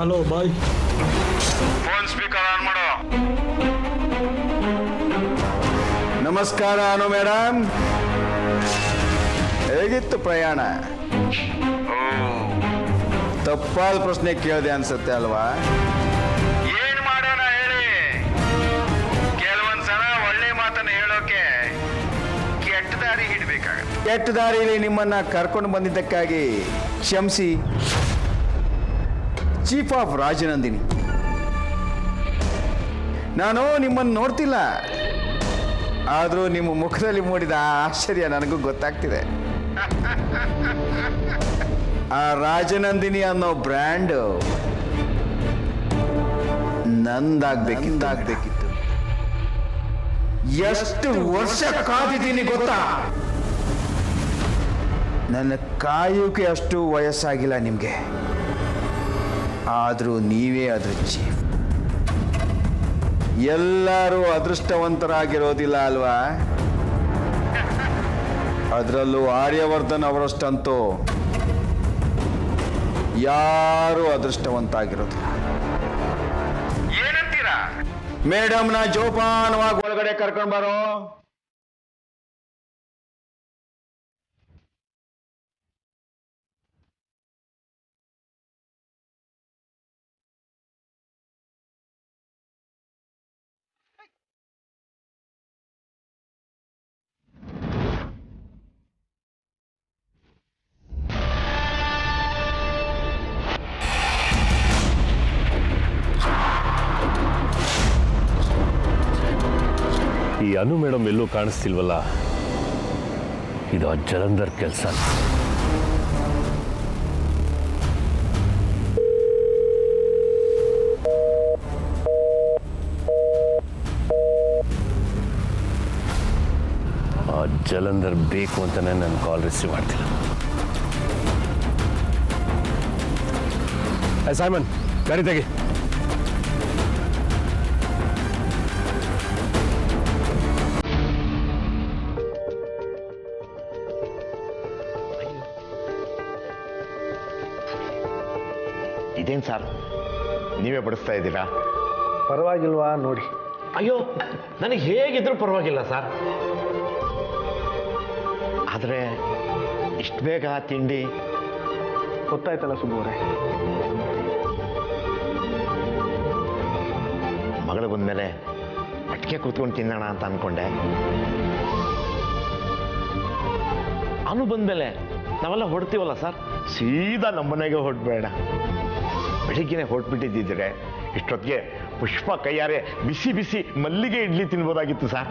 Hello bye. Phone speaker on ಮಾಡು. ನಮಸ್ಕಾರ ಅನು madam, ಹೇಗಿತ್ತು ಪ್ರಯಾಣ? ತಪ್ಪಾದ ಪ್ರಶ್ನೆ ಕೇಳಿದೆ ಅನ್ಸುತ್ತೆ ಅಲ್ವಾ? ಏನ್ ಮಾಡೋಣ ಹೇಳಿ, ಕೆಲವೊಂದ್ಸಲ ಒಳ್ಳೆ ಮಾತನ್ನ ಹೇಳೋಕೆ ಕೆಟ್ಟ ದಾರಿ ಹಿಡ್ಬೇಕಾಗತ್ತೆ. ಕೆಟ್ಟ ದಾರಿಯಲ್ಲಿ ನಿಮ್ಮನ್ನ ಕರ್ಕೊಂಡು ಬಂದಿದ್ದಕ್ಕಾಗಿ ಕ್ಷಮಿಸಿ. ಚೀಫ್ ಆಫ್ ರಾಜನಂದಿನಿ, ನಾನು ನಿಮ್ಮನ್ನು ನೋಡ್ತಿಲ್ಲ, ಆದರೂ ನಿಮ್ಮ ಮುಖದಲ್ಲಿ ಮೂಡಿದ ಆಶ್ಚರ್ಯ ನನಗೂ ಗೊತ್ತಾಗ್ತಿದೆ. ಆ ರಾಜನಂದಿನಿ ಅನ್ನೋ ಬ್ರ್ಯಾಂಡ್ ನಂದಾಗ್ಬೇಕಿತ್ತು. ಎಷ್ಟು ವರ್ಷ ಕಾದಿದ್ದೀನಿ ಗೊತ್ತಾ? ನನ್ನ ಕಾಯೋಕೆ ಅಷ್ಟು ವಯಸ್ಸಾಗಿಲ್ಲ ನಿಮಗೆ, ಆದರೂ ನೀವೇ ಅದ್ರ ಚೀಫ್. ಎಲ್ಲರೂ ಅದೃಷ್ಟವಂತರಾಗಿರೋದಿಲ್ಲ ಅಲ್ವಾ? ಅದರಲ್ಲೂ ಆರ್ಯವರ್ಧನ್ ಅವರಷ್ಟಂತೂ ಯಾರೂ ಅದೃಷ್ಟವಂತ ಆಗಿರೋದಿಲ್ಲ. ಏನಂತೀರಾ? ಮೇಡಮ್ನ ಜೋಪಾನವಾಗಿ ಒಳಗಡೆ ಕರ್ಕೊಂಡು ಬರೋ. ಈ ಅನು ಮೇಡಮ್ ಎಲ್ಲೂ ಕಾಣಿಸ್ತಿಲ್ವಲ್ಲ, ಇದು ಆ ಜಲಂಧರ್ ಕೆಲಸ. ಆ ಜಲಂಧರ್ ಬೇಕು ಅಂತಾನೆ ನಾನು ಕಾಲ್ ರಿಸೀವ್ ಮಾಡ್ತಿಲ್ಲ. ಸೈಮನ್, ಗಾಡಿ ತೆಗಿ. ಇದೇನು ಸರ್, ನೀವೇ ಬಡಿಸ್ತಾ ಇದ್ದೀರಾ? ಪರವಾಗಿಲ್ವಾ ನೋಡಿ. ಅಯ್ಯೋ, ನನಗೆ ಹೇಗಿದ್ರೂ ಪರವಾಗಿಲ್ಲ ಸರ್. ಆದರೆ ಇಷ್ಟು ಬೇಗ ತಿಂಡಿ ಗೊತ್ತಾಯ್ತಲ್ಲ ಸುಬ್ಬವರೇ, ಮಗಳು ಬಂದಮೇಲೆ ಅಟ್ಕೆ ಕೂತ್ಕೊಂಡು ತಿನ್ನೋಣ ಅಂತ ಅಂದ್ಕೊಂಡೆ. ಅನು ಬಂದಮೇಲೆ ನಾವೆಲ್ಲ ಹೊಡ್ತೀವಲ್ಲ ಸರ್, ಸೀದಾ ನಮ್ಮನೆಗೆ ಹೊರಟ್ಬೇಡ. ಬೆಳಿಗ್ಗೆನೆ ಹೊರಟ್ಬಿಟ್ಟಿದ್ದಿದ್ರೆ ಇಷ್ಟೊತ್ತಿಗೆ ಪುಷ್ಪ ಕೈಯಾರೆ ಬಿಸಿ ಬಿಸಿ ಮಲ್ಲಿಗೆ ಇಡ್ಲಿ ತಿನ್ಬೋದಾಗಿತ್ತು ಸರ್.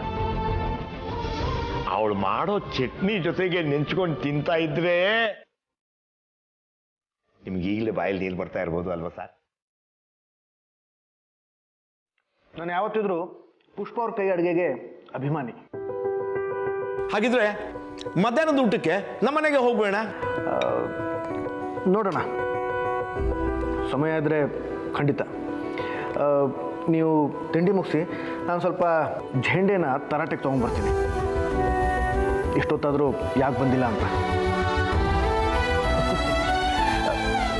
ಅವಳು ಮಾಡೋ ಚಟ್ನಿ ಜೊತೆಗೆ ನೆಂಚ್ಕೊಂಡು ತಿಂತಾ ಇದ್ರೆ ನಿಮ್ಗೆ ಈಗಲೇ ಬಾಯಲ್ಲಿ ನೀರು ಬರ್ತಾ ಇರ್ಬೋದು ಅಲ್ವಾ ಸರ್? ನಾನು ಯಾವತ್ತಿದ್ರೂ ಪುಷ್ಪ ಅವ್ರ ಕೈ ಅಡುಗೆಗೆ ಅಭಿಮಾನಿ. ಹಾಗಿದ್ರೆ ಮಧ್ಯಾಹ್ನದ ಊಟಕ್ಕೆ ನಮ್ಮನೆಗೆ ಹೋಗ್ಬೇಡ. ನೋಡೋಣ, ಸಮಯ ಇದ್ದರೆ ಖಂಡಿತ. ನೀವು ತಿಂಡಿ ಮುಗಿಸಿ ನಾನು ಸ್ವಲ್ಪ ಝೆಂಡೆನ ತರಾಟೆಗೆ ತೊಗೊಂಡ್ಬರ್ತೀನಿ. ಇಷ್ಟೊತ್ತಾದರೂ ಯಾಕೆ ಬಂದಿಲ್ಲ ಅಂತ.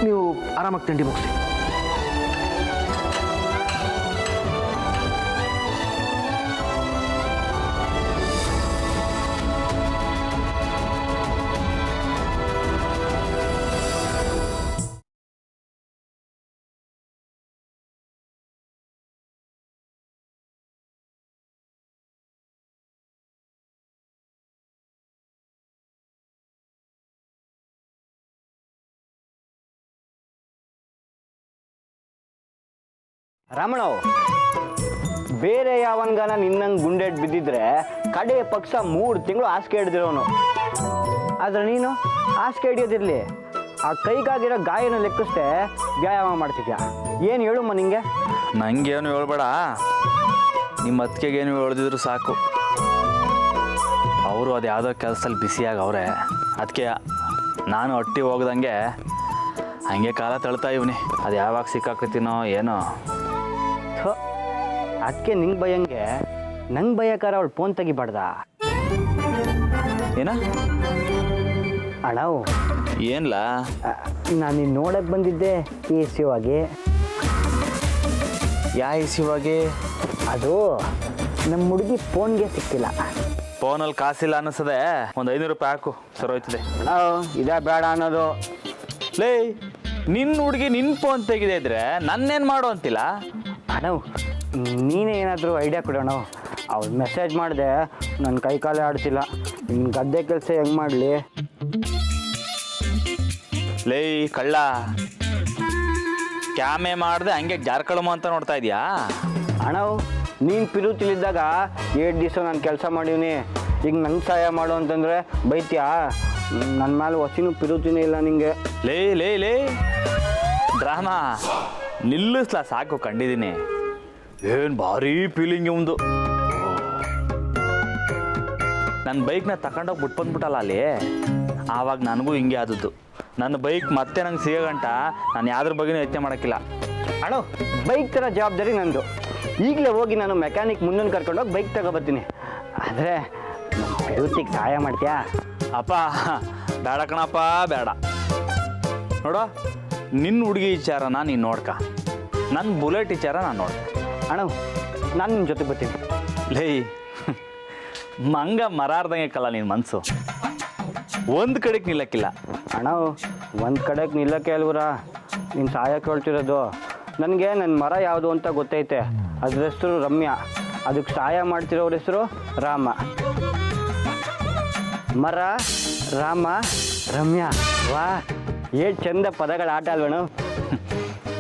ನೀವು ಆರಾಮಾಗಿ ತಿಂಡಿ ಮುಗಿಸಿ. ರಾಮಣ್ಣವ್, ಬೇರೆ ಯಾವನ್ಗಾನ ನಿನ್ನಂಗೆ ಗುಂಡೆಡ್ ಬಿದ್ದಿದ್ರೆ ಕಡೆ ಪಕ್ಷ 3 ತಿಂಗಳು ಹಾಸಿಗೆ ಹಿಡ್ದಿರೋನು. ಆದ್ರೆ ನೀನು ಹಾಸಿಗೆ ಹಿಡಿಯೋದಿರಲಿ, ಆ ಕೈಗಾಗಿರೋ ಗಾಯನ ಲೆಕ್ಕಿಸ್ದೆ ವ್ಯಾಯಾಮ ಮಾಡ್ತಿದ್ಯಾ. ಏನು ಹೇಳುಮ್ಮ ನಿಂಗೆ? ನನಗೇನು ಹೇಳ್ಬೇಡ, ನಿಮ್ಮ ಅತ್ತಿಗೆಗೇನು ಹೇಳ್ದಿದ್ರು ಸಾಕು. ಅವರು ಅದು ಯಾವುದೋ ಕೆಲಸದಲ್ಲಿ ಬಿಸಿಯಾಗಿ ಅವರೇ, ಅದಕ್ಕೆ ನಾನು ಹೊಟ್ಟಿ ಹೋಗ್ದಂಗೆ ಹಂಗೆ ಕಾಲ ತಳ್ತಾ ಇವನಿ. ಅದು ಯಾವಾಗ ಸಿಕ್ಕಾಕತ್ತೀನೋ ಏನೋ. ಅದಕ್ಕೆ ನಿಂಗೆ ಭಯಂಗೆ ನಂಗೆ ಭಯಕಾರ ಅವಳು ಫೋನ್ ತೆಗಿಬಾರ್ದ ಏನ ಅಣ್ಣವು? ಏನ್ಲ? ನಾನು ನಿನ್ನ ನೋಡಕ್ಕೆ ಬಂದಿದ್ದೆ ಎಸಿವಾಗಿ. ಯಾ ಇಸಿವಾಗಿ ಅದು ನಮ್ಮ ಹುಡುಗಿ ಫೋನ್ಗೆ ಸಿಕ್ಕಿಲ್ಲ. ಫೋನಲ್ಲಿ ಕಾಸಿಲ್ಲ ಅನ್ನಿಸದೆ ಒಂದು 500 ರೂಪಾಯಿ ಹಾಕು ಸರೋಯ್ತದೆ. ಇದೇ ಬೇಡ ಅನ್ನೋದು. ಲೇ ನಿನ್ನ ಹುಡುಗಿ ನಿನ್ನ ಫೋನ್ ತೆಗಿದೆ ಇದ್ರೆ ನನ್ನೇನು ಮಾಡು ಅಂತಿಲ್ಲ. ಅಣ್ಣ ನೀನೇ ಏನಾದರೂ ಐಡಿಯಾ ಕೊಡೋಣ. ಅವ್ಳು ಮೆಸೇಜ್ ಮಾಡಿದೆ, ನನ್ನ ಕೈ ಕಾಲೇ ಆಡ್ತಿಲ್ಲ, ನಿನ್ನ ಗದ್ದೆ ಕೆಲಸ ಹೆಂಗೆ ಮಾಡಲಿ? ಲೇ ಕಳ್ಳ, ಕ್ಯಾಮೆ ಮಾಡಿದೆ ಹಂಗೆ ಜಾರ್ಕಳಮ ಅಂತ ನೋಡ್ತಾ ಇದೀಯಾ? ಅಣ್ಣ ನೀನು ಪಿರುತಿಲಿದ್ದಾಗ 8 ದಿವಸ ನಾನು ಕೆಲಸ ಮಾಡೀನಿ, ಈಗ ನಂಗೆ ಸಹಾಯ ಮಾಡು ಅಂತಂದರೆ ಬೈತ್ಯಾ? ನನ್ನ ಮೇಲೆ ಹೊಸಿನೂ ಪಿರುತಿನೇ ಇಲ್ಲ ನಿಂಗೆ. ಲೇ ಲೇ ಲೇ ಡ್ರಾಮಾ ನಿಲ್ಲಿಸ್ಲಾ ಸಾಕು, ಕಂಡಿದ್ದೀನಿ. ಏನು ಭಾರಿ ಫೀಲಿಂಗ್ ಇವಂದು. ನನ್ನ ಬೈಕ್ನ ತಗೊಂಡೋಗಿ ಬಿಟ್ಬಂದ್ಬಿಟ್ಟಲ್ಲ ಅಲ್ಲಿ, ಆವಾಗ ನನಗೂ ಹಿಂಗೆ ಆದದ್ದು. ನನ್ನ ಬೈಕ್ ಮತ್ತೆ ನಂಗೆ ಸಿಗೋಗಂಟ ನಾನು ಯಾವ್ದ್ರ ಬಗ್ಗೆನೂ ಯೋಚನೆ ಮಾಡೋಕ್ಕಿಲ್ಲ. ಅಣ್ಣ ಬೈಕ್ ಥರ ಜವಾಬ್ದಾರಿ ನಂದು. ಈಗಲೇ ಹೋಗಿ ನಾನು ಮೆಕ್ಯಾನಿಕ್ ಮುಂದನ್ನು ಕರ್ಕೊಂಡೋಗಿ ಬೈಕ್ ತಗೊಬರ್ತೀನಿ. ಆದರೆ ಪಿರುತಿಗೆ ಸಹಾಯ ಮಾಡ್ತೀಯಾ? ಅಪ್ಪ ಬೇಡ ಕಣಪ್ಪ ಬೇಡ. ನೋಡೋ ನಿನ್ನ ಹುಡುಗಿ ವಿಚಾರನ ನೀನು ನೋಡ್ಕ, ನನ್ನ ಬುಲೆಟ್ ವಿಚಾರ ನಾನು ನೋಡ್ಕ. ಅಣ್ಣ ನಾನು ನಿಮ್ಮ ಜೊತೆಗೆ ಬರ್ತೀನಿ. ಲೇ ಮಂಗ ಮರಾರ್ದಂಗೆ ಕಲ್ಲ ನಿನ್ನ ಮನಸ್ಸು, ಒಂದು ಕಡೆಗೆ ನಿಲ್ಲಕ್ಕಿಲ್ಲ. ಅಣ್ಣ ಒಂದು ಕಡೆಗೆ ನಿಲ್ಲಕ್ಕೆ ಅಲ್ವರ ನೀನು ಸಹಾಯ ಕೇಳ್ತಿರೋದು. ನನಗೆ ನನ್ನ ಮರ ಯಾವುದು ಅಂತ ಗೊತ್ತೈತೆ, ಅದ್ರ ಹೆಸರು ರಮ್ಯಾ, ಅದಕ್ಕೆ ಸಹಾಯ ಮಾಡ್ತಿರೋರ ಹೆಸರು ರಾಮ. ಮರ ರಾಮ ರಮ್ಯಾ, ವಾ ಎಷ್ಟು ಚಂದ ಪದಗಳ ಆಟ ಅಲ್ವಣ.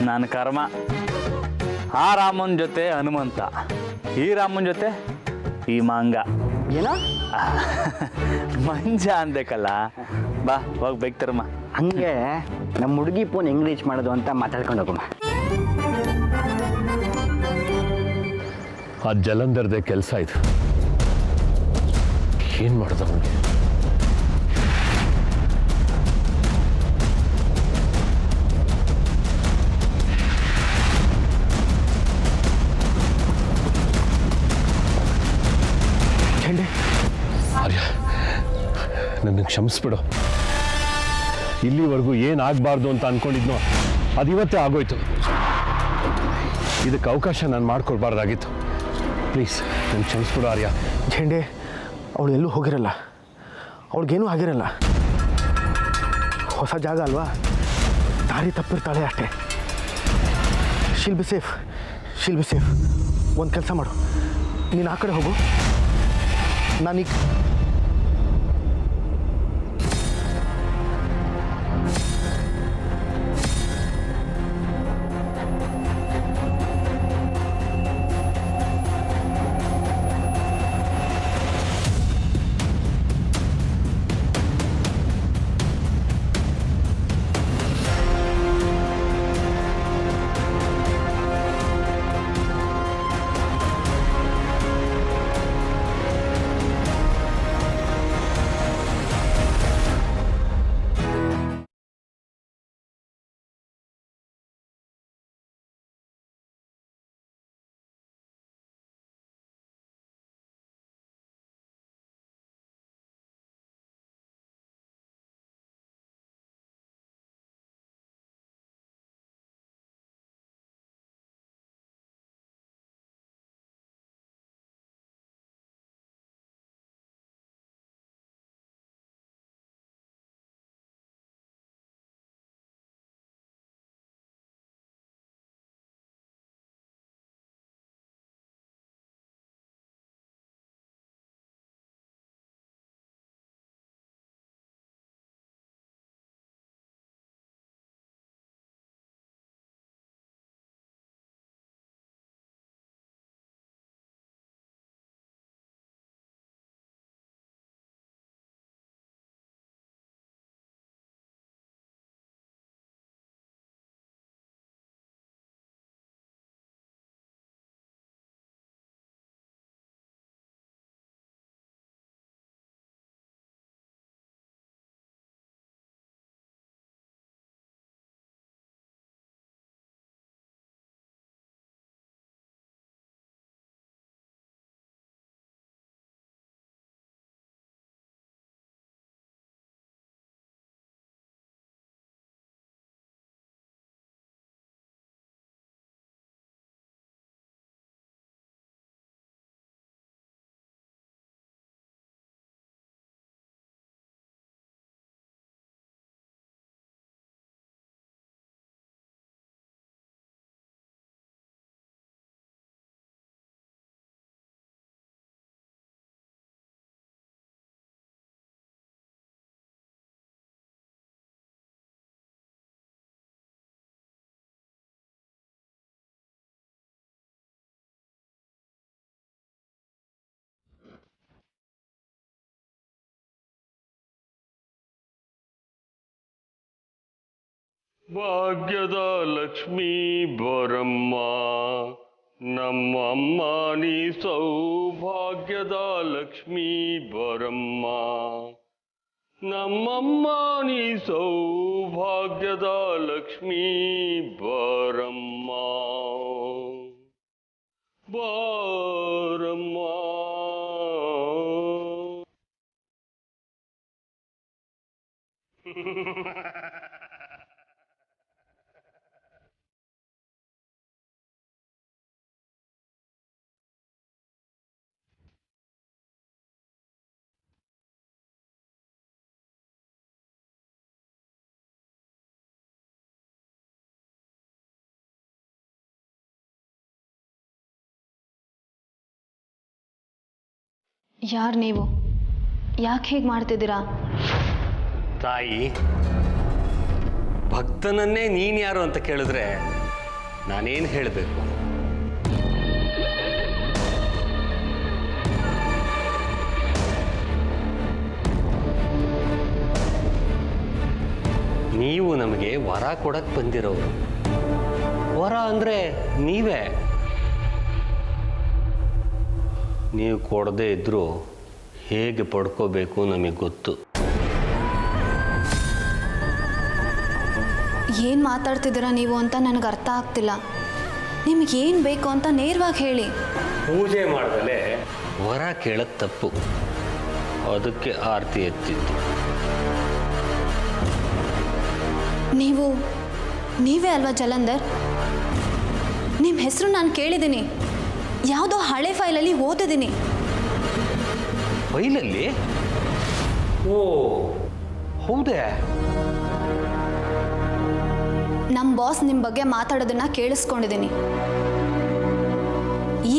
ನನ್ನ ಕರ್ಮ. ಆ ರಾಮನ ಜೊತೆ ಹನುಮಂತ, ಈ ರಾಮನ ಜೊತೆ ಈ ಮಂಗ. ಏನೋ ಮಂಜ ಅಂದಕ್ಕಲ್ಲ. ಬಾ ಹೋಗಿ ಬೈಕ್ ತರಮ್ಮ. ಹಂಗೆ ನಮ್ಮ ಹುಡುಗಿ ಫೋನ್ ಹೆಂಗೆ ರೀಚ್ ಮಾಡೋದು ಅಂತ ಮಾತಾಡ್ಕೊಂಡು ಹೋಗಮ್ಮ. ಆ ಜಲಂಧರ್ದೆ ಕೆಲಸ ಇದು. ಏನು ಮಾಡ್ದ ಅವನಿಗೆ? ಆರ್ಯ, ನನ್ನ ಕ್ಷಮಿಸ್ಬಿಡು. ಇಲ್ಲಿವರೆಗೂ ಏನಾಗಬಾರ್ದು ಅಂತ ಅನ್ಕೊಂಡಿದ್ನೋ ಅದು ಇವತ್ತೇ ಆಗೋಯ್ತು. ಇದಕ್ಕೆ ಅವಕಾಶ ನಾನು ಮಾಡ್ಕೊಡ್ಬಾರ್ದಾಗಿತ್ತು. ಪ್ಲೀಸ್ ನನ್ನ ಕ್ಷಮಿಸ್ಬಿಡು ಆರ್ಯ. ಝಂಡೆ ಅವಳು ಎಲ್ಲೂ ಹೋಗಿರಲ್ಲ, ಅವಳಿಗೇನೂ ಆಗಿರಲ್ಲ. ಹೊಸ ಜಾಗ ಅಲ್ವಾ, ದಾರಿ ತಪ್ಪಿರ್ತಾಳೆ ಅಷ್ಟೇ. She'll be safe, she'll be safe. ಒಂದು ಕೆಲಸ ಮಾಡು, ನೀನು ಆ ಕಡೆ ಹೋಗು, ನಾನೀಗ ಭಾಗ್ಯದ ಲಕ್ಷ್ಮೀ ಬರಮ್ಮ ನಮ್ಮಮ್ಮ ನೀ ಸೌಭಾಗ್ಯದ ಲಕ್ಷ್ಮೀ ಬರಮ್ಮ ನಮ್ಮಮ್ಮ ನೀ ಸೌಭಾಗ್ಯದ ಲಕ್ಷ್ಮೀ ಬರಮ್ಮ ಬರಮ್ಮ. ಯಾರು ನೀವು? ಯಾಕೆ ಹೀಗೆ ಮಾಡ್ತಿದ್ದೀರಾ? ತಾಯಿ, ಭಕ್ತನನ್ನೇ ನೀನು ಯಾರು ಅಂತ ಕೇಳಿದ್ರೆ ನಾನೇನು ಹೇಳಬೇಕು? ನೀವು ನಮಗೆ ವರ ಕೊಡಕ್ಕೆ ಬಂದಿರೋರು. ವರ ಅಂದರೆ ನೀವೇ. ನೀವು ಕೊಡದೇ ಇದ್ದರೂ ಹೇಗೆ ಪಡ್ಕೋಬೇಕು ನಮಗೆ ಗೊತ್ತು. ಏನು ಮಾತಾಡ್ತಿದ್ದೀರಾ ನೀವು ಅಂತ ನನಗೆ ಅರ್ಥ ಆಗ್ತಿಲ್ಲ. ನಿಮಗೇನು ಬೇಕು ಅಂತ ನೇರವಾಗಿ ಹೇಳಿ. ಪೂಜೆ ಮಾಡಿದಲೇ ವರ ಕೇಳೋದು ತಪ್ಪು. ಅದಕ್ಕೆ ಆರತಿ ಎತ್ತಿದ್ದು. ನೀವೇ ಅಲ್ವಾ ಜಲಂಧರ್? ನಿಮ್ಮ ಹೆಸರು ನಾನು ಕೇಳಿದ್ದೀನಿ. ಯಾವುದೋ ಹಳೆ ಫೈಲಲ್ಲಿ ಓದಿದ್ದೀನಿ. ಫೈಲಲ್ಲಿ? ಓ ಹೌದೇ? ನಮ್ಮ ಬಾಸ್ ನಿಮ್ಮ ಬಗ್ಗೆ ಮಾತಾಡೋದನ್ನ ಕೇಳಿಸ್ಕೊಂಡಿದ್ದೀನಿ.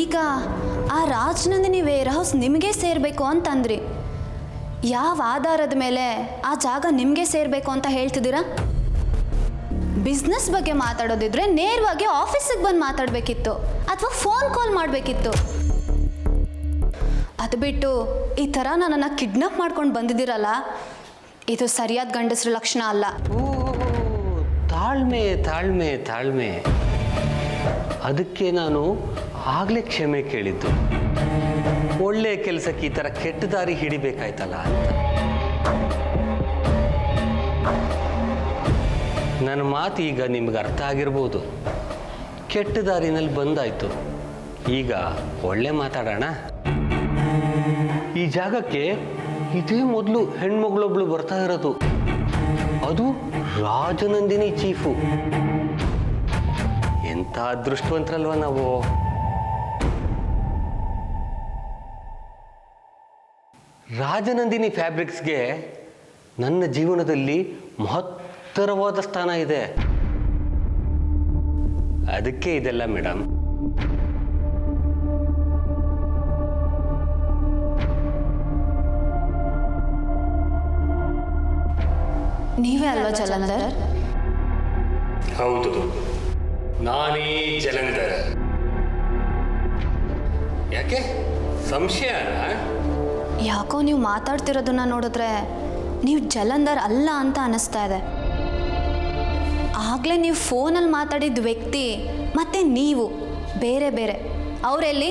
ಈಗ ಆ ರಾಜನಂದಿನಿ ವೇರ್ ಹೌಸ್ ನಿಮಗೆ ಸೇರಬೇಕು ಅಂತಂದ್ರಿ. ಯಾವ ಆಧಾರದ ಮೇಲೆ ಆ ಜಾಗ ನಿಮಗೆ ಸೇರಬೇಕು ಅಂತ ಹೇಳ್ತಿದ್ದೀರಾ? ಬಿಸ್ನೆಸ್ ಬಗ್ಗೆ ಮಾತಾಡೋದಿದ್ರೆ ನೇರವಾಗಿ ಆಫೀಸಿಗೆ ಬಂದು ಮಾತಾಡಬೇಕಿತ್ತು, ಅಥವಾ ಫೋನ್ ಕಾಲ್ ಮಾಡಬೇಕಿತ್ತು. ಅದು ಬಿಟ್ಟು ಈ ಥರ ನನ್ನನ್ನು ಕಿಡ್ನಾಪ್ ಮಾಡ್ಕೊಂಡು ಬಂದಿದ್ದೀರಲ್ಲ, ಇದು ಸರಿಯಾದ ಗಂಡಸರ ಲಕ್ಷಣ ಅಲ್ಲ. ಓ ತಾಳ್ಮೆ ತಾಳ್ಮೆ ತಾಳ್ಮೆ. ಅದಕ್ಕೆ ನಾನು ಆಗಲೇ ಕ್ಷಮೆ ಕೇಳಿದ್ದು. ಒಳ್ಳೆ ಕೆಲಸಕ್ಕೆ ಈ ಥರ ಕೆಟ್ಟ ದಾರಿ ಹಿಡಿಬೇಕಾಯ್ತಲ್ಲ ಅಂತ. ನನ್ನ ಮಾತು ಈಗ ನಿಮ್ಗೆ ಅರ್ಥ ಆಗಿರ್ಬೋದು. ಕೆಟ್ಟ ದಾರಿನಲ್ಲಿ ಬಂದಾಯ್ತು. ಈಗ ಒಳ್ಳೆ ಮಾತಾಡೋಣ. ಈ ಜಾಗಕ್ಕೆ ಇದೇ ಮೊದಲು ಹೆಣ್ಮಗಳೊಬ್ಳು ಬರ್ತಾ ಇರೋದು. ಅದು ರಾಜನಂದಿನಿ ಚೀಫು. ಎಂಥ ಅದೃಷ್ಟವಂತರಲ್ವ ನಾವು. ರಾಜನಂದಿನಿ ಫ್ಯಾಬ್ರಿಕ್ಸ್ಗೆ ನನ್ನ ಜೀವನದಲ್ಲಿ ಮಹತ್ತರವಾದ ಸ್ಥಾನ ಇದೆ. ಅದಕ್ಕೆ ಇದೆಲ್ಲ ಮೇಡಮ್. ನೀವೇ ಅಲ್ವಾ ಜಲಂಧರ್? ಹೌದು, ನಾನೇ ಜಲಂಧರ್. ಯಾಕೆ ಸಂಶಯನಾ? ಯಾಕೋ ನೀವು ಮಾತಾಡ್ತಿರೋದನ್ನ ನೋಡಿದ್ರೆ ನೀವು ಜಲಂಧರ್ ಅಲ್ಲ ಅಂತ ಅನ್ನಿಸ್ತಾ ಇದೆ. ಆಗಲೇ ನೀವು ಫೋನಲ್ಲಿ ಮಾತಾಡಿದ ವ್ಯಕ್ತಿ ಮತ್ತೆ ನೀವು ಬೇರೆ ಬೇರೆ. ಅವರೆಲ್ಲಿ?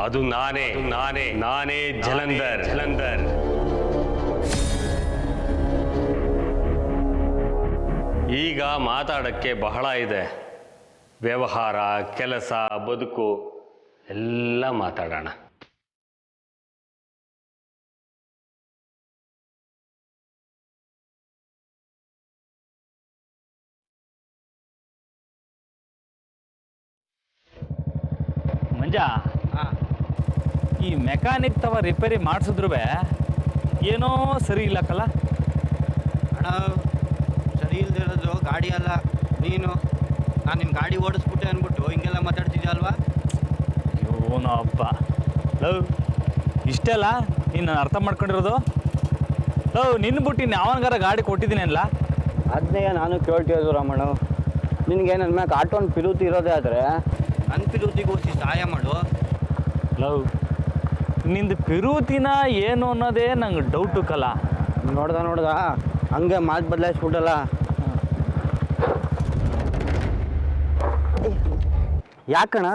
ಅದು ನಾನೇ ನಾನೇ ನಾನೇ ಜಲಂಧರ್ ಜಲಂಧರ್. ಈಗ ಮಾತಾಡೋಕ್ಕೆ ಬಹಳ ಇದೆ. ವ್ಯವಹಾರ, ಕೆಲಸ, ಬದುಕು ಎಲ್ಲ ಮಾತಾಡೋಣ. ಮಂಜ, ಈ ಮೆಕ್ಯಾನಿಕ್ ತವ ರಿಪೇರಿ ಮಾಡಿಸಿದ್ರು ಏನೋ ಸರಿ ಇಲ್ಲಕ್ಕಲ್ಲ. ಅಣ್ಣ, ಸರಿ ಇಲ್ದಿರೋದು ಗಾಡಿ ಅಲ್ಲ ನೀನು. ನಾನು ನಿನ್ನ ಗಾಡಿ ಓಡಿಸ್ಬಿಟ್ಟೆ ಅಂದ್ಬಿಟ್ಟು ಹಿಂಗೆಲ್ಲ ಮಾತಾಡ್ತಿದ್ದೆ ಅಲ್ವಾ? ಇವನು ಹಬ್ಬ. ಲವ್ ಇಷ್ಟೆಲ್ಲ ನೀನು ಅರ್ಥ ಮಾಡ್ಕೊಂಡಿರೋದು? ಲವ್ ನಿನ್ನ ಬಿಟ್ಟು ಇನ್ನು ಯಾವನ್ಗಾರ ಗಾಡಿ ಕೊಟ್ಟಿದ್ದೀನಿ ಅಲ್ಲ? ಅದನ್ನೇ ನಾನು ಕೇಳ್ತಿರೋದು ರಾಮಣ್ಣ. ನಿನಗೆ ನನ್ನ ಮ್ಯಾಗ ಆಟೋನ್ ಪಿರುತಿ ಇರೋದೇ ಆದರೆ ನನ್ನ ಪಿರುತಿಗೋಸಿ ಸಹಾಯ ಮಾಡು. ಲವ್ ನಿಂದು ಪಿರುತಿನ ಏನು ಅನ್ನೋದೇ ನಂಗೆ ಡೌಟು ಕಲ. ನೋಡ್ದ ಹಂಗೆ ಮಾತು ಬದಲಾಯಿಸ್ಬಿಟ್ಟಲ್ಲ. ಯಾಕಣ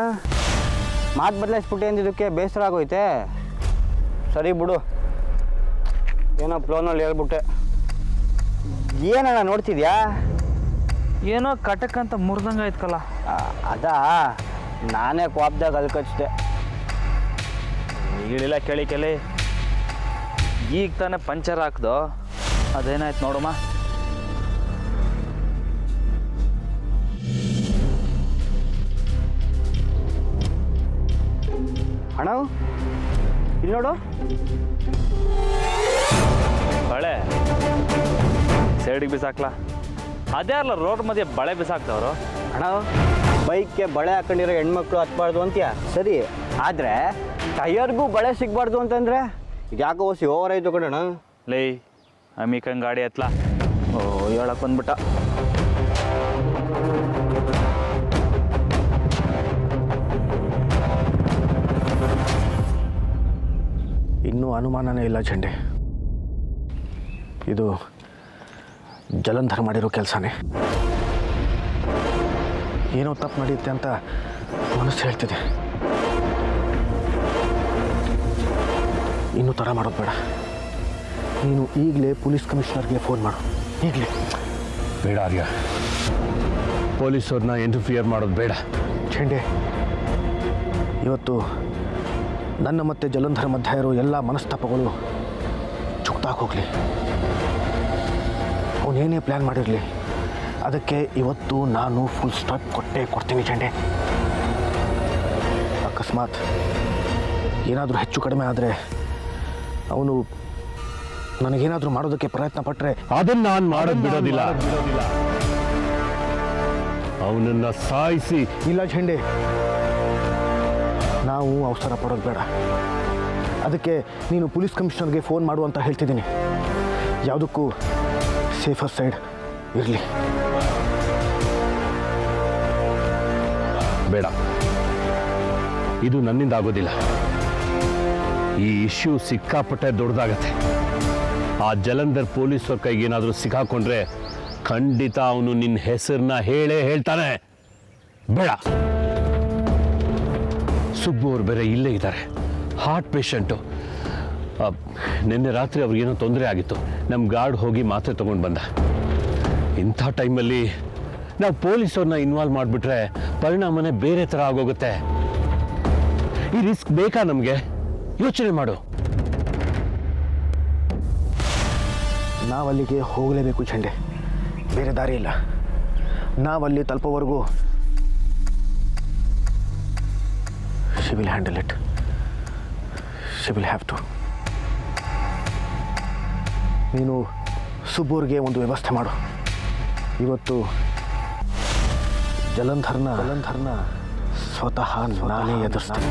ಮಾತು ಬದಲಾಯಿಸ್ಬಿಟ್ಟೆ ಅಂದಿದ್ದಕ್ಕೆ ಬೇಸರ ಆಗೋಯ್ತೆ. ಸರಿ ಬಿಡು, ಏನೋ ಫ್ಲೋನಲ್ಲಿ ಹೇಳ್ಬಿಟ್ಟೆ. ಏನಣ್ಣ ನೋಡ್ತಿದ್ಯಾ? ಏನೋ ಕಟಕ್ ಅಂತ ಮುರಿದಂಗೆ ಆಯ್ತಲ್ಲ. ಅದಾ ನಾನೇ ಕೋಪದಾಗ ಅಲ್ಕಚ್ದೆ. ಹೇಳಿಲ್ಲ ಕೇಳಿ ಕೇಳಿ, ಈಗ ತಾನೇ ಪಂಚರ್ ಹಾಕ್ದು, ಅದೇನಾಯ್ತು ನೋಡಮ್ಮ. ಅಣ್ಣ ಇಲ್ಲಿ ನೋಡು. ಬಳೆ ಸೈಡಿಗೆ ಬಿಸಾಕ್ಲಾ? ಅದೇ ಅಲ್ಲ ರೋಡ್ ಮಧ್ಯೆ ಬಳೆ ಬಿಸಾಕ್ತವ್ರು. ಅಣ್ಣ ಬೈಕ್ಗೆ ಬಳೆ ಹಾಕೊಂಡಿರೋ ಹೆಣ್ಮಕ್ಳು ಹತ್ಬಾರ್ದು ಅಂತೀಯ ಸರಿ, ಆದರೆ ಟಯರ್ಗೂ ಬಳೆ ಸಿಗಬಾರ್ದು ಅಂತಂದರೆ ಯಾಕೋ ಓಸಿ ಓವರ್ ಆಯಿತು ಕಣಣ್ಣ. ಲೈ ಅಮಿಕಂಗೆ ಗಾಡಿ ಹತ್ಲಾ? ಓ ಹೇಳಕ್ಕೆ ಬಂದ್ಬಿಟ್ಟ. ಇನ್ನೂ ಅನುಮಾನನೇ ಇಲ್ಲ ಝಂಡೆ, ಇದು ಜಲಂಧರ್ ಮಾಡಿರೋ ಕೆಲಸನೇ. ಏನೋ ತಪ್ಪು ನಡೆಯುತ್ತೆ ಅಂತ ಮನಸ್ಸು ಹೇಳ್ತಿದೆ. ಇನ್ನೂ ತಡ ಮಾಡೋದು ಬೇಡ. ನೀನು ಈಗಲೇ ಪೊಲೀಸ್ ಕಮಿಷನರ್ಗೆ ಫೋನ್ ಮಾಡು, ಈಗಲೇ. ಬೇಡ ಆರ್ಯ, ಪೊಲೀಸವ್ರನ್ನ ಇಂಟರ್ಫಿಯರ್ ಮಾಡೋದು ಬೇಡ. ಝಂಡೆ, ಇವತ್ತು ನನ್ನ ಮತ್ತು ಜಲಂಧರ್ ಮಧ್ಯ ಇರೋ ಎಲ್ಲ ಮನಸ್ತಾಪಗಳು ಚುಕ್ತಾಗಿ ಹೋಗಲಿ. ಅವನೇನೇ ಪ್ಲ್ಯಾನ್ ಮಾಡಿರಲಿ, ಅದಕ್ಕೆ ಇವತ್ತು ನಾನು ಫುಲ್ ಸ್ಟಾಪ್ ಕೊಡ್ತೀನಿ ಝಂಡೆ. ಅಕಸ್ಮಾತ್ ಏನಾದರೂ ಹೆಚ್ಚು ಕಡಿಮೆ ಆದರೆ ಅವನು ನನಗೇನಾದರೂ ಮಾಡೋದಕ್ಕೆ ಪ್ರಯತ್ನ ಪಟ್ಟರೆ ಅದನ್ನು ನಾನು ಮಾಡೋದು ಬಿಡೋದಿಲ್ಲ. ಅವನನ್ನು ಸಾಯಿಸಿ. ಇಲ್ಲ ಝಂಡೆ, ನಾವು ಅವಸರ ಪಡೋದು ಬೇಡ. ಅದಕ್ಕೆ ನೀನು ಪೊಲೀಸ್ ಕಮಿಷನರ್ಗೆ ಫೋನ್ ಮಾಡು ಅಂತ ಹೇಳ್ತಿದ್ದೀನಿ. ಯಾವುದಕ್ಕೂ ಸೇಫರ್ ಸೈಡ್ ಇರಲಿ. ಬೇಡ, ಇದು ನನ್ನಿಂದ ಆಗೋದಿಲ್ಲ. ಈ ಇಶ್ಯೂ ಸಿಕ್ಕಾಪಟ್ಟೆ ದೊಡ್ಡದಾಗತ್ತೆ. ಆ ಜಲಂಧರ್ ಪೊಲೀಸರ ಕೈಗೆ ಏನಾದರೂ ಸಿಕ್ಕಾಕೊಂಡ್ರೆ ಖಂಡಿತ ಅವನು ನಿನ್ನ ಹೆಸರನ್ನ ಹೇಳ್ತಾನೆ. ಬೇಡ. ಸುಬ್ಬು ಅವ್ರು ಬೇರೆ ಇಲ್ಲೇ ಇದ್ದಾರೆ, ಹಾರ್ಟ್ ಪೇಷಂಟು. ನಿನ್ನೆ ರಾತ್ರಿ ಅವ್ರಿಗೇನೋ ತೊಂದರೆ ಆಗಿತ್ತು. ನಮ್ಮ ಗಾರ್ಡ್ ಹೋಗಿ ಮಾತ್ರೆ ತೊಗೊಂಡು ಬಂದ. ಇಂಥ ಟೈಮಲ್ಲಿ ನಾವು ಪೊಲೀಸವ್ರನ್ನ ಇನ್ವಾಲ್ವ್ ಮಾಡಿಬಿಟ್ರೆ ಪರಿಣಾಮನೇ ಬೇರೆ ಥರ ಆಗೋಗುತ್ತೆ. ಈ ರಿಸ್ಕ್ ಬೇಕಾ ನಮಗೆ? ಯೋಚನೆ ಮಾಡು. ನಾವಲ್ಲಿಗೆ ಹೋಗಲೇಬೇಕು ಝಂಡೆ, ಬೇರೆ ದಾರಿ ಇಲ್ಲ. ನಾವಲ್ಲಿ ತಲುಪೋವರೆಗೂ she will handle it. She will have to. ನೀನು ಸುಬ್ಬೂರ್ಗೆ ಒಂದು ವ್ಯವಸ್ಥೆ ಮಾಡು. ಇವತ್ತು ಜಲಂಧರ್ನ ಸ್ವತಃ ನಾನೇ ಎದುರಿಸ್ತೀನಿ.